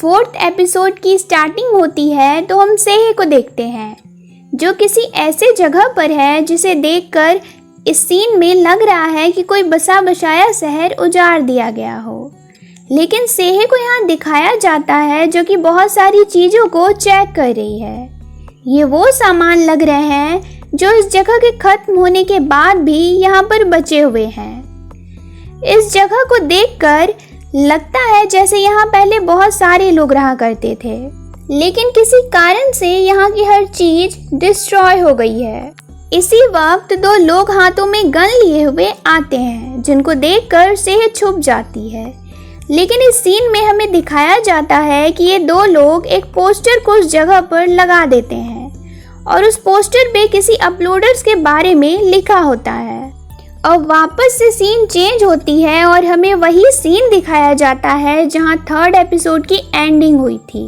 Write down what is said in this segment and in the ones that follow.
4th episode की starting होती है तो हम सेहे को देखते हैं जो किसी ऐसे जगह पर है जिसे देखकर इस सीन में लग रहा है कि कोई बसा बसाया शहर उजाड़ दिया गया हो। लेकिन सेहे को यहाँ दिखाया जाता है जो कि बहुत सारी चीज़ों को चेक कर रही है। ये वो सामान लग रहे हैं जो इस जगह के खत्म होने के बाद भी यहाँ पर बचे हुए हैं। इस जगह को देखकर लगता है जैसे यहाँ पहले बहुत सारे लोग रहा करते थे, लेकिन किसी कारण से यहाँ की हर चीज डिस्ट्रॉय हो गई है। इसी वक्त दो लोग हाथों में गन लिए हुए आते हैं जिनको देखकर सेहे छुप जाती है। लेकिन इस सीन में हमें दिखाया जाता है कि ये दो लोग एक पोस्टर को उस जगह पर लगा देते हैं और उस पोस्टर पे किसी अपलोडर्स के बारे में लिखा होता है। और वापस से सीन चेंज होती है और हमें वही सीन दिखाया जाता है जहां 3rd एपिसोड की एंडिंग हुई थी।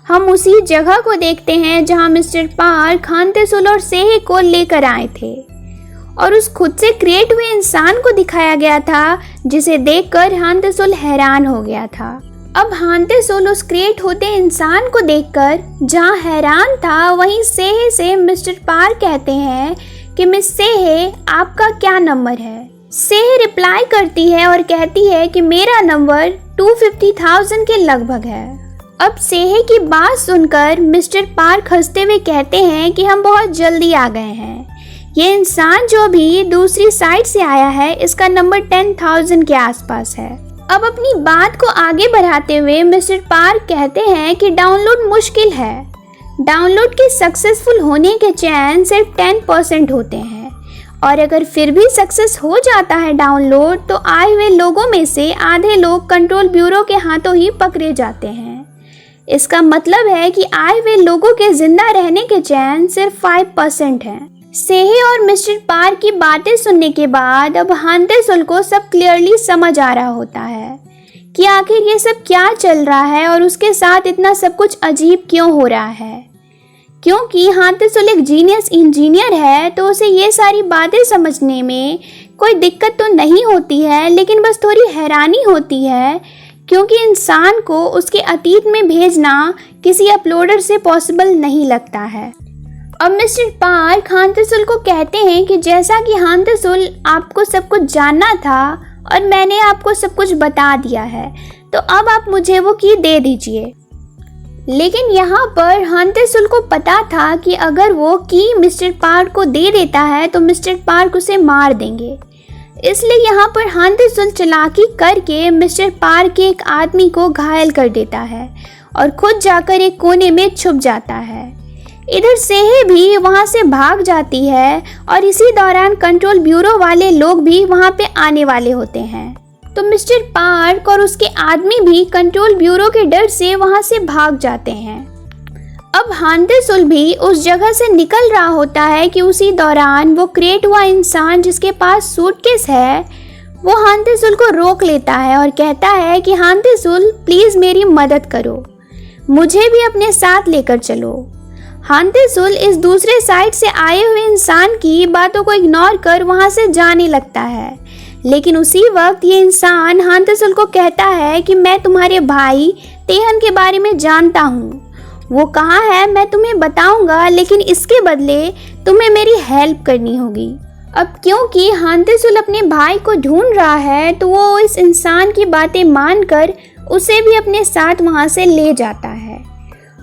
हम उसी जगह को देखते हैं जहां मिस्टर पार्क हांतेसुल और सेहे को लेकर आए थे और उस खुद से क्रिएट हुए इंसान को दिखाया गया था जिसे देखकर हांतेसुल हैरान हो गया था। अब हांतेसुल उस क्रिएट होते इंसान को देखकर जहां हैरान था वहीं सेहे से मिस्टर पार्क कहते हैं कि मिस सेहे आपका क्या नंबर है। सेहे रिप्लाई करती है और कहती है कि मेरा नंबर 250,000 के लगभग है। अब सेहे की बात सुनकर मिस्टर पार्क हंसते हुए कहते हैं कि हम बहुत जल्दी आ गए हैं। ये इंसान जो भी दूसरी साइड से आया है इसका नंबर 10,000 के आसपास है। अब अपनी बात को आगे बढ़ाते हुए मिस्टर पार्क कहते हैं कि डाउनलोड मुश्किल है। डाउनलोड के सक्सेसफुल होने के चांस सिर्फ 10% होते हैं और अगर फिर भी सक्सेस हो जाता है डाउनलोड तो आए हुए लोगों में से आधे लोग कंट्रोल ब्यूरो के हाथों ही पकड़े जाते हैं। इसका मतलब है कि आए हुए लोगों के जिंदा रहने के चांस सिर्फ 5% हैं। सेहे और मिस्टर पार्क की बातें सुनने के बाद अब हांतेसुल को सब क्लियरली समझ आ रहा होता है कि आखिर ये सब क्या चल रहा है और उसके साथ इतना सब कुछ अजीब क्यों हो रहा है। क्योंकि हांतेसुल एक जीनियस इंजीनियर है तो उसे ये सारी बातें समझने में कोई दिक्कत तो नहीं होती है, लेकिन बस थोड़ी हैरानी होती है क्योंकि इंसान को उसके अतीत में भेजना किसी अपलोडर से पॉसिबल नहीं लगता है। अब मिस्टर पार्क हांतेसुल को कहते हैं कि जैसा कि हांतेसुल आपको सब कुछ जानना था और मैंने आपको सब कुछ बता दिया है तो अब आप मुझे वो की दे दीजिए। लेकिन यहाँ पर हांतेसुल को पता था कि अगर वो की मिस्टर पार्क को दे देता है तो मिस्टर पार्क उसे मार देंगे, इसलिए यहाँ पर हांतेसुल चालाकी करके मिस्टर पार्क के एक आदमी को घायल कर देता है और खुद जाकर एक कोने में छुप जाता है। इधर सेहे भी वहाँ से भाग जाती है और इसी दौरान कंट्रोल ब्यूरो वाले लोग भी वहाँ पे आने वाले होते हैं। तो मिस्टर पार्क और उसके आदमी भी कंट्रोल ब्यूरो के डर से वहाँ से भाग जाते हैं। अब हांतेसुल भी उस जगह से निकल रहा होता है कि उसी दौरान वो क्रिएट हुआ इंसान जिसके पास सूटकेस है वो हांतेसुल को रोक लेता है और कहता है कि हांतेसुल प्लीज़ मेरी मदद करो, मुझे भी अपने साथ लेकर चलो। हांतेसुल इस दूसरे साइड से आए हुए इंसान की बातों को इग्नोर कर वहाँ से जाने लगता है, लेकिन उसी वक्त ये इंसान हांतेसुल को कहता है कि मैं तुम्हारे भाई तेहन के बारे में जानता हूँ, वो कहाँ है मैं तुम्हें बताऊंगा, लेकिन इसके बदले तुम्हें मेरी हेल्प करनी होगी। अब क्योंकि हांतेसुल अपने भाई को ढूंढ रहा है तो वो इस इंसान की बातें मानकर उसे भी अपने साथ वहाँ से ले जाता है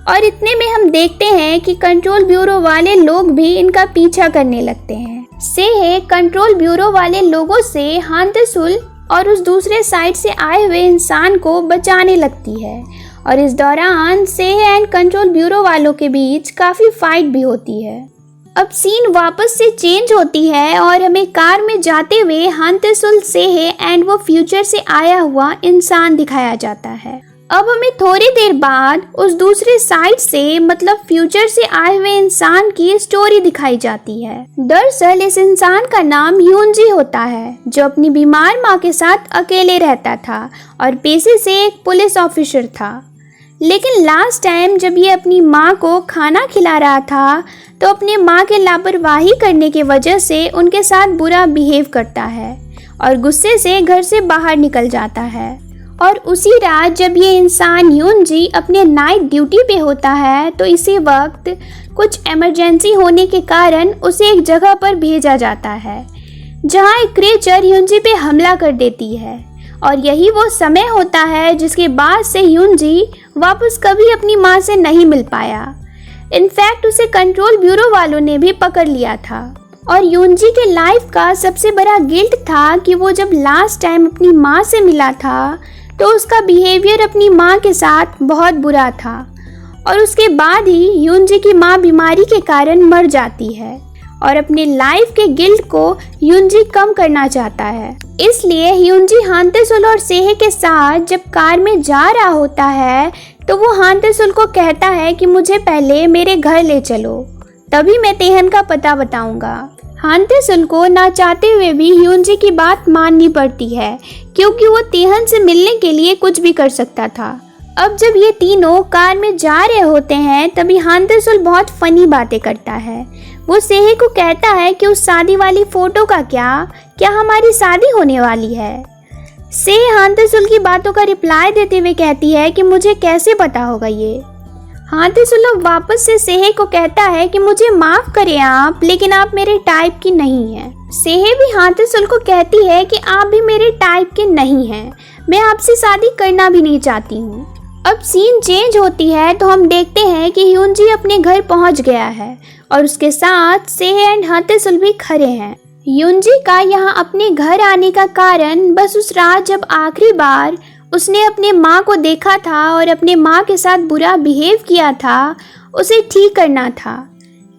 और इतने में हम देखते हैं कि कंट्रोल ब्यूरो वाले लोग भी इनका पीछा करने लगते हैं। सेहे कंट्रोल ब्यूरो वाले लोगों से हांतेसुल और उस दूसरे साइड से आए हुए इंसान को बचाने लगती है और इस दौरान सेहे एंड कंट्रोल ब्यूरो वालों के बीच काफ़ी फाइट भी होती है। अब सीन वापस से चेंज होती है और हमें कार में जाते हुए हांतेसुल, सेहे एंड वो फ्यूचर से आया हुआ इंसान दिखाया जाता है। अब हमें थोड़ी देर बाद उस दूसरे साइड से मतलब फ्यूचर से आए हुए इंसान की स्टोरी दिखाई जाती है। दरअसल इस इंसान का नाम यूनजी होता है जो अपनी बीमार माँ के साथ अकेले रहता था और पेशे से एक पुलिस ऑफिसर था। लेकिन लास्ट टाइम जब ये अपनी माँ को खाना खिला रहा था तो अपनी माँ के लापरवाही करने की वजह से उनके साथ बुरा बिहेव करता है और गुस्से से घर से बाहर निकल जाता है और उसी रात जब ये इंसान यूनजी अपने नाइट ड्यूटी पे होता है तो इसी वक्त कुछ इमरजेंसी होने के कारण उसे एक जगह पर भेजा जाता है जहां एक क्रीचर यूनजी पे हमला कर देती है। और यही वो समय होता है जिसके बाद से यूनजी वापस कभी अपनी माँ से नहीं मिल पाया। इनफैक्ट उसे कंट्रोल ब्यूरो वालों ने भी पकड़ लिया था। और यूनजी के लाइफ का सबसे बड़ा गिल्ट था कि वो जब लास्ट टाइम अपनी माँ से मिला था तो उसका बिहेवियर अपनी माँ के साथ बहुत बुरा था। और उसके बाद ही यूनजी की माँ बीमारी के कारण मर जाती है और अपने लाइफ के गिल्ट को यूनजी कम करना चाहता है। इसलिए यूनजी हानतेसुल और सेहे के साथ जब कार में जा रहा होता है तो वो हानतेसुल को कहता है कि मुझे पहले मेरे घर ले चलो, तभी मैं तेहन का पता बताऊंगा। हानतेसुल को ना चाहते हुए भी यूनजी की बात माननी पड़ती है क्योंकि वो तेहन से मिलने के लिए कुछ भी कर सकता था। अब जब ये तीनों कार में जा रहे होते हैं तभी हानतेसुल बहुत फनी बातें करता है। वो सेहे को कहता है कि उस शादी वाली फोटो का क्या हमारी शादी होने वाली है। सेहे हानतेसुल की बातों का रिप्लाई देते हुए कहती है कि मुझे कैसे पता होगा ये। हानतेसुल अब वापस से सेहे को कहता है कि मुझे माफ करें आप, लेकिन आप मेरे टाइप की नहीं हैं। सेहे भी हानतेसुल को कहती है कि आप भी मेरे टाइप के नहीं हैं, मैं आपसे शादी करना भी नहीं चाहती हूँ। अब सीन चेंज होती है तो हम देखते हैं कि यूनजी अपने घर पहुंच गया है और उसके साथ सेहे एंड हानतेसुल भी खड़े हैं। यूनजी का यहाँ अपने घर आने का कारण बस उस रात जब आखिरी बार उसने अपने माँ को देखा था और अपने माँ के साथ बुरा बिहेव किया था, उसे ठीक करना था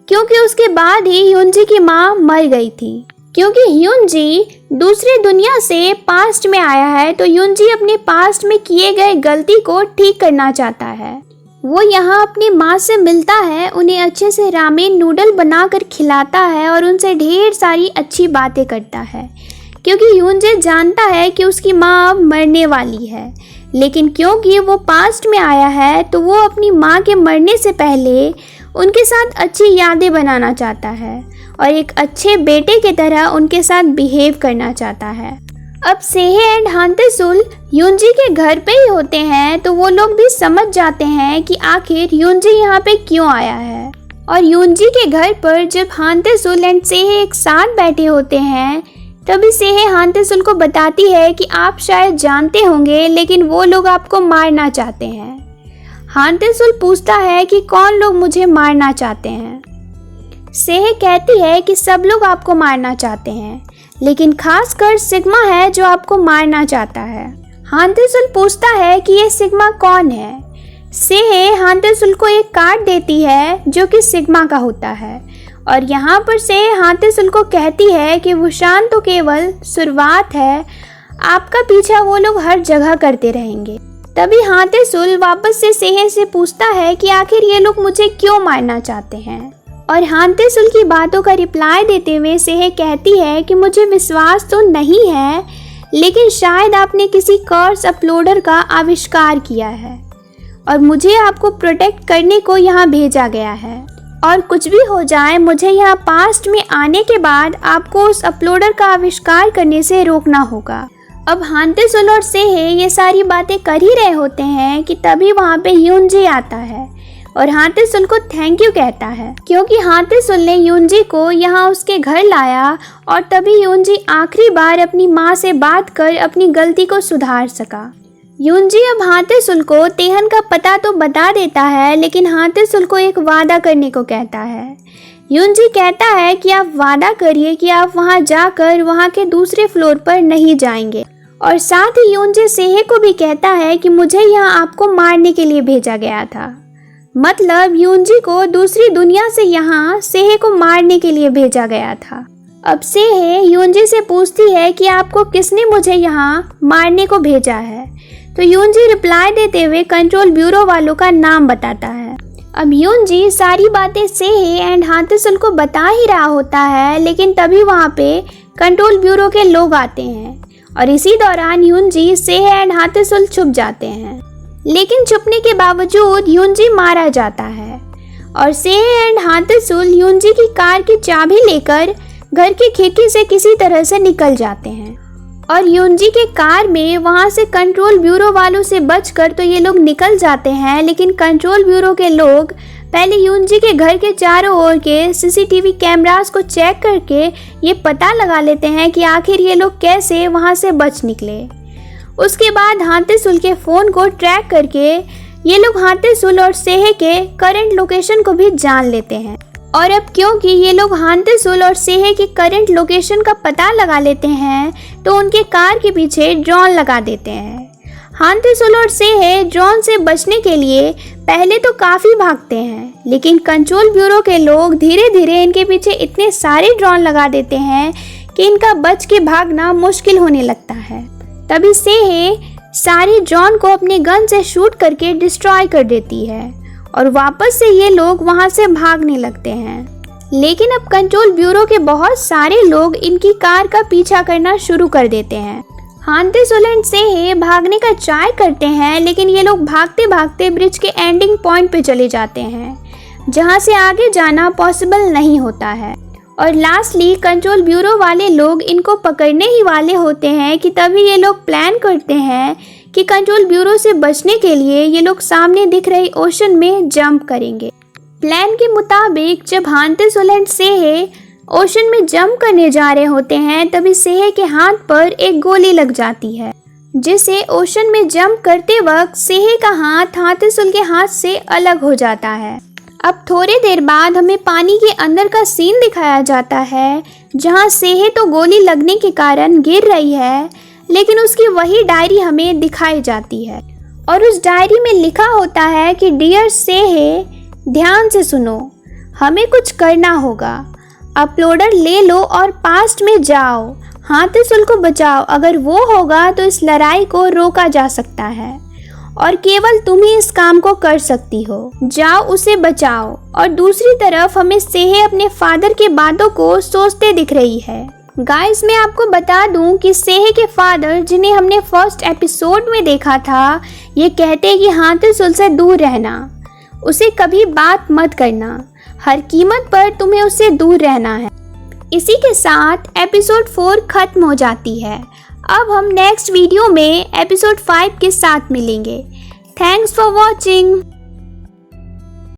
क्योंकि उसके बाद ही यूनजी की माँ मर गई थी। क्योंकि यूनजी दूसरी दुनिया से पास्ट में आया है तो यूनजी अपने पास्ट में किए गए गलती को ठीक करना चाहता है। वो यहाँ अपनी माँ से मिलता है, उन्हें अच्छे से रामेन नूडल बनाकर खिलाता है और उनसे ढेर सारी अच्छी बातें करता है क्योंकि यूनजी जानता है कि उसकी माँ अब मरने वाली है। लेकिन क्योंकि वो पास्ट में आया है तो वो अपनी माँ के मरने से पहले उनके साथ अच्छी यादें बनाना चाहता है और एक अच्छे बेटे की तरह उनके साथ बिहेव करना चाहता है। अब सेहे एंड हानतेसुल यूनजी के घर पे ही होते हैं तो वो लोग भी समझ जाते हैं कि आखिर यूनजी यहाँ पे क्यों आया है। और यूनजी के घर पर जब हानतेसुल एंड सेहे एक साथ बैठे होते हैं तभी सेहे हानतेसुल को बताती है कि आप शायद जानते होंगे लेकिन वो लोग आपको मारना चाहते हैं। हानतेसुल पूछता है कि कौन लोग मुझे मारना चाहते हैं। सेहे कहती है कि सब लोग आपको मारना चाहते हैं लेकिन खासकर सिग्मा है जो आपको मारना चाहता है। हानतेसुल पूछता है कि ये सिग्मा कौन है। सेहे हानतेसुल को एक कार्ड देती है जो कि सिग्मा का होता है और यहाँ पर सेहे हानतेसुल को कहती है कि वुशान तो केवल शुरुआत है, आपका पीछा वो लोग हर जगह करते रहेंगे। तभी हानतेसुल वापस से सेहे से पूछता है कि आखिर ये लोग मुझे क्यों मारना चाहते हैं। और हानतेसुल की बातों का रिप्लाई देते हुए सेहे कहती है कि मुझे विश्वास तो नहीं है लेकिन शायद आपने किसी कर्स अपलोडर का आविष्कार किया है और मुझे आपको प्रोटेक्ट करने को यहाँ भेजा गया है और कुछ भी हो जाए मुझे यहाँ पास्ट में आने के बाद आपको उस अपलोडर का आविष्कार करने से रोकना होगा। अब हानतेसुल और सेहे ये सारी बातें कर ही रहे होते हैं कि तभी वहाँ पे यूनजी आता है और हानतेसुल को थैंक यू कहता है क्योंकि हानतेसुल ने यूनजी को यहाँ उसके घर लाया और तभी यूनजी आखिरी बार अपनी माँ से बात कर अपनी गलती को सुधार सका। यूनजी अब हानतेसुल को तेहन का पता तो बता देता है लेकिन हानतेसुल को एक वादा करने को कहता है। यूनजी कहता है कि आप वादा करिए कि आप वहां जाकर वहां के दूसरे फ्लोर पर नहीं जाएंगे और साथ ही यूनजी सेहे को भी कहता है कि मुझे यहाँ आपको मारने के लिए भेजा गया था। मतलब यूनजी को दूसरी दुनिया से यहाँ सेहे को मारने के लिए भेजा गया था। अब सेहे यूनजी से पूछती है कि आपको किसने मुझे यहाँ मारने को भेजा है तो यूनजी रिप्लाई देते हुए कंट्रोल ब्यूरो वालों का नाम बताता है। अब यूनजी सारी बातें सेहे एंड हानतेसुल को बता ही रहा होता है लेकिन तभी वहाँ पे कंट्रोल ब्यूरो के लोग आते हैं और इसी दौरान यूनजी सेहे एंड हानतेसुल छुप जाते हैं लेकिन छुपने के बावजूद यूनजी मारा जाता है और सेहे एंड हानतेसुल यूनजी की कार की चाबी लेकर घर की खिड़की से किसी तरह से निकल जाते हैं। और युनजी के कार में वहाँ से कंट्रोल ब्यूरो वालों से बचकर तो ये लोग निकल जाते हैं, लेकिन कंट्रोल ब्यूरो के लोग पहले युनजी के घर के चारों ओर के सीसीटीवी कैमरास को चेक करके ये पता लगा लेते हैं कि आखिर ये लोग कैसे वहाँ से बच निकले। उसके बाद हांते-सुल के फ़ोन को ट्रैक करके ये लोग हांते-सुल और सेहे के करंट लोकेशन को भी जान लेते हैं। और अब क्योंकि ये लोग हांते-सुल और सेहे के करंट लोकेशन का पता लगा लेते हैं तो उनके कार के पीछे ड्रोन लगा देते हैं। हांते-सुल और सेहे ड्रोन से बचने के लिए पहले तो काफ़ी भागते हैं, लेकिन कंट्रोल ब्यूरो के लोग धीरे धीरे इनके पीछे इतने सारे ड्रोन लगा देते हैं कि इनका बच के भागना मुश्किल होने लगता है। तभी सेहे सारे ड्रोन को अपने गन से शूट करके डिस्ट्रॉय कर देती है और वापस से ये लोग वहाँ से भागने लगते हैं। लेकिन अब कंट्रोल ब्यूरो के बहुत सारे लोग इनकी कार का पीछा करना शुरू कर देते हैं। हांते-सुल एंड सेहे भागने का ट्राई करते हैं, लेकिन ये लोग भागते भागते ब्रिज के एंडिंग पॉइंट पे चले जाते हैं, जहाँ से आगे जाना पॉसिबल नहीं होता है। और लास्टली कंट्रोल ब्यूरो वाले लोग इनको पकड़ने ही वाले होते हैं कि तभी ये लोग प्लान करते हैं कि कंट्रोल ब्यूरो से बचने के लिए ये लोग सामने दिख रही ओशन में जंप करेंगे। प्लान के मुताबिक जब हांते-सुल एंड सेहे ओशन में जंप करने जा रहे होते हैं तभी सेहे के हाथ पर एक गोली लग जाती है, जिससे ओशन में जंप करते वक्त सेहे का हाथ हांते-सुल के हाथ से अलग हो जाता है। अब थोड़ी देर बाद हमें पानी के अंदर का सीन दिखाया जाता है, जहां सेहे तो गोली लगने के कारण गिर रही है, लेकिन उसकी वही डायरी हमें दिखाई जाती है और उस डायरी में लिखा होता है कि डियर सेहे, ध्यान से सुनो, हमें कुछ करना होगा। अपलोडर ले लो और पास्ट में जाओ, हांते-सुल को बचाओ। अगर वो होगा तो इस लड़ाई को रोका जा सकता है और केवल तुम ही इस काम को कर सकती हो। जाओ उसे बचाओ। और दूसरी तरफ हमें सेहे अपने फादर के बातों को सोचते दिख रही है। गाइस, मैं आपको बता दूं कि सेहे के फादर, जिन्हें हमने फर्स्ट एपिसोड में देखा था, ये कहते हैं कि हांते-सुल से दूर रहना, उसे कभी बात मत करना, हर कीमत पर तुम्हें उससे दूर रहना है। इसी के साथ एपिसोड 4 खत्म हो जाती है। अब हम नेक्स्ट वीडियो में एपिसोड 5 के साथ मिलेंगे। Thanks for watching.